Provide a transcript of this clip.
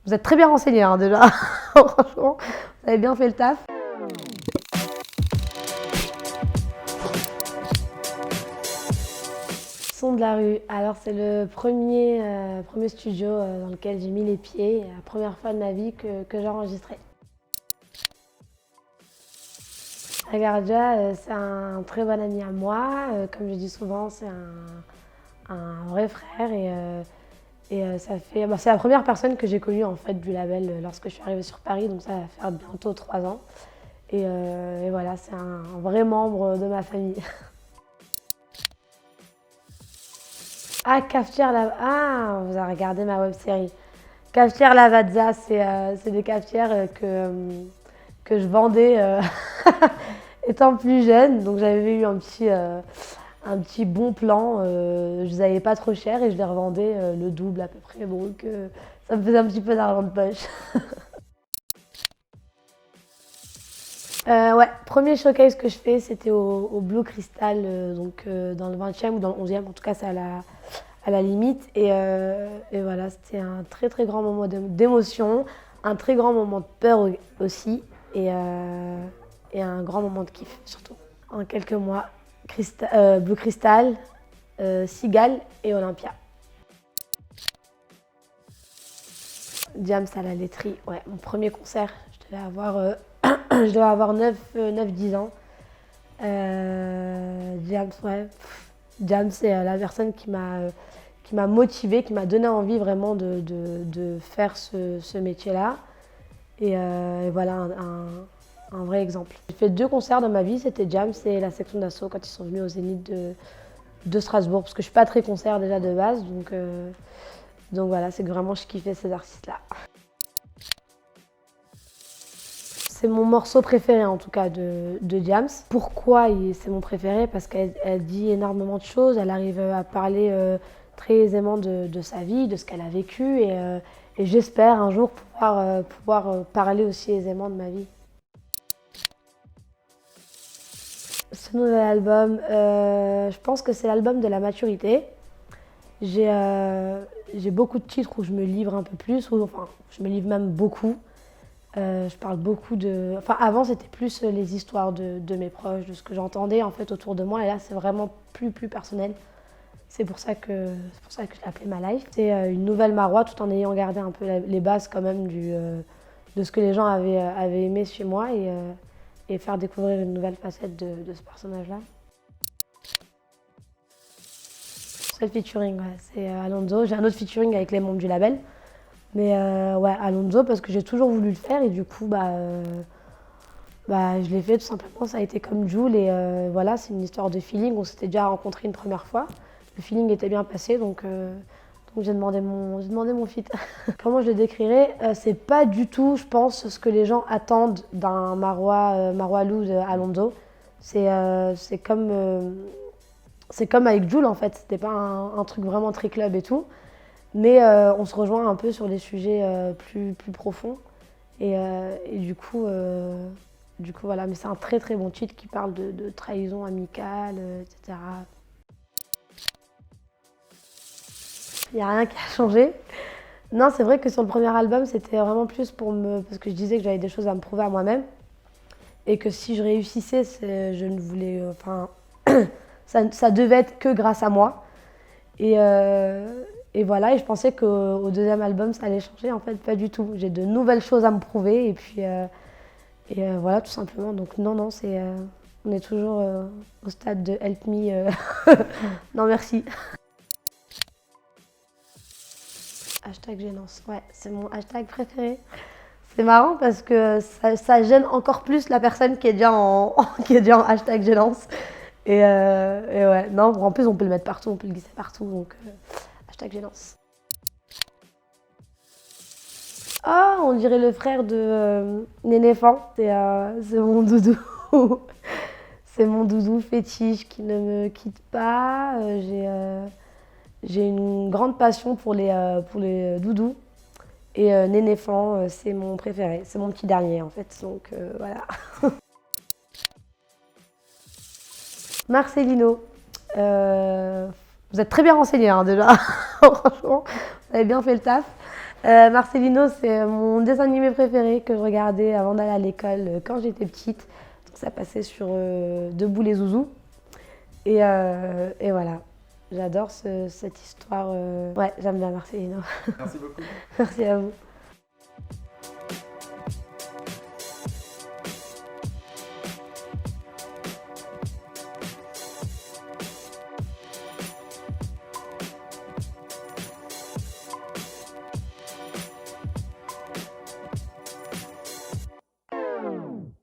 Vous êtes très bien renseignés hein, déjà. Franchement, vous avez bien fait le taf. Son de la rue. Alors c'est le premier studio dans lequel j'ai mis les pieds. La première fois de ma vie que j'ai enregistré. Agarja, c'est un très bon ami à moi. Comme je dis souvent, c'est un vrai frère c'est la première personne que j'ai connue en fait du label lorsque je suis arrivée sur Paris, donc ça va faire bientôt 3 ans. Et voilà, c'est un vrai membre de ma famille. Ah, Cafetière Lavazza. Ah, vous avez regardé ma web série. Cafetière Lavazza, c'est des cafetières que je vendais étant plus jeune. Donc j'avais eu un petit bon plan. Je les avais pas trop cher et je les revendais le double à peu près. Donc ça me faisait un petit peu d'argent de poche. Ouais, premier showcase que je fais, c'était au Blue Crystal, dans le 20e ou dans le 11e, en tout cas c'est à la limite. Et voilà, c'était un très très grand moment d'émotion, un très grand moment de peur aussi, et un grand moment de kiff surtout. En quelques mois, Blue Crystal, Cigale et Olympia. Diams à la laiterie, ouais, mon premier concert, je devais avoir 9-10 ans. Diams, ouais. Diams, c'est la personne qui m'a motivée, qui m'a donné envie vraiment de faire ce métier-là. Et voilà un vrai exemple. J'ai fait 2 concerts dans ma vie, c'était Diams et la section d'assaut quand ils sont venus au Zénith de Strasbourg. Parce que je suis pas très concert déjà de base, donc voilà, c'est que vraiment je kiffais ces artistes-là. C'est mon morceau préféré en tout cas de Diams. Pourquoi c'est mon préféré? Parce qu'elle dit énormément de choses, elle arrive à parler très aisément de sa vie, de ce qu'elle a vécu et j'espère un jour pouvoir parler aussi aisément de ma vie. Ce nouvel album, je pense que c'est l'album de la maturité. J'ai beaucoup de titres où je me livre un peu plus, enfin je me livre même beaucoup. Je parle beaucoup de... Enfin, avant, c'était plus les histoires de mes proches, de ce que j'entendais en fait autour de moi. Et là, c'est vraiment plus personnel. C'est pour ça que je l'ai appelé Ma Life. C'est une nouvelle Marois, tout en ayant gardé un peu les bases quand même de ce que les gens avaient aimé chez moi et faire découvrir une nouvelle facette de ce personnage-là. C'est le featuring, ouais, c'est Alonso. J'ai un autre featuring avec les membres du label. Mais ouais, Alonso, parce que j'ai toujours voulu le faire et du coup, je l'ai fait tout simplement. Ça a été comme Jul et voilà, c'est une histoire de feeling. On s'était déjà rencontrés une première fois. Le feeling était bien passé, donc j'ai demandé mon feat. Comment je le décrirais? C'est pas du tout, je pense, ce que les gens attendent d'un Marois Lou de Alonso. C'est comme avec Jul en fait. C'était pas un truc vraiment très club et tout. Mais on se rejoint un peu sur des sujets plus profonds. Et du coup, voilà. Mais c'est un très très bon titre qui parle de trahison amicale, etc. Il n'y a rien qui a changé. Non, c'est vrai que sur le premier album, c'était vraiment plus parce que je disais que j'avais des choses à me prouver à moi-même. Et que si je réussissais, je ne voulais... Enfin, ça devait être que grâce à moi. Et voilà, et je pensais qu'au deuxième album, ça allait changer. En fait, pas du tout. J'ai de nouvelles choses à me prouver. Et puis, voilà, tout simplement. Donc non, on est toujours au stade de help me. Non, merci. Hashtag gênance. Ouais, c'est mon hashtag préféré. C'est marrant parce que ça gêne encore plus la personne qui est déjà qui est déjà en hashtag gênance. Et ouais, non, en plus, on peut le mettre partout, on peut le glisser partout. Donc, hashtag gênance. Ah, on dirait le frère de Nénéfant. C'est mon doudou. C'est mon doudou fétiche qui ne me quitte pas. J'ai une grande passion pour les doudous. Et Nénéfant, c'est mon préféré. C'est mon petit dernier en fait. Donc voilà. Marcelino. Vous êtes très bien renseignés hein, déjà. Franchement, vous avez bien fait le taf. Marcelino, c'est mon dessin animé préféré que je regardais avant d'aller à l'école quand j'étais petite. Donc ça passait sur Debout les Zouzous. Et voilà, j'adore cette histoire. Ouais, j'aime bien Marcelino. Merci beaucoup. Merci à vous.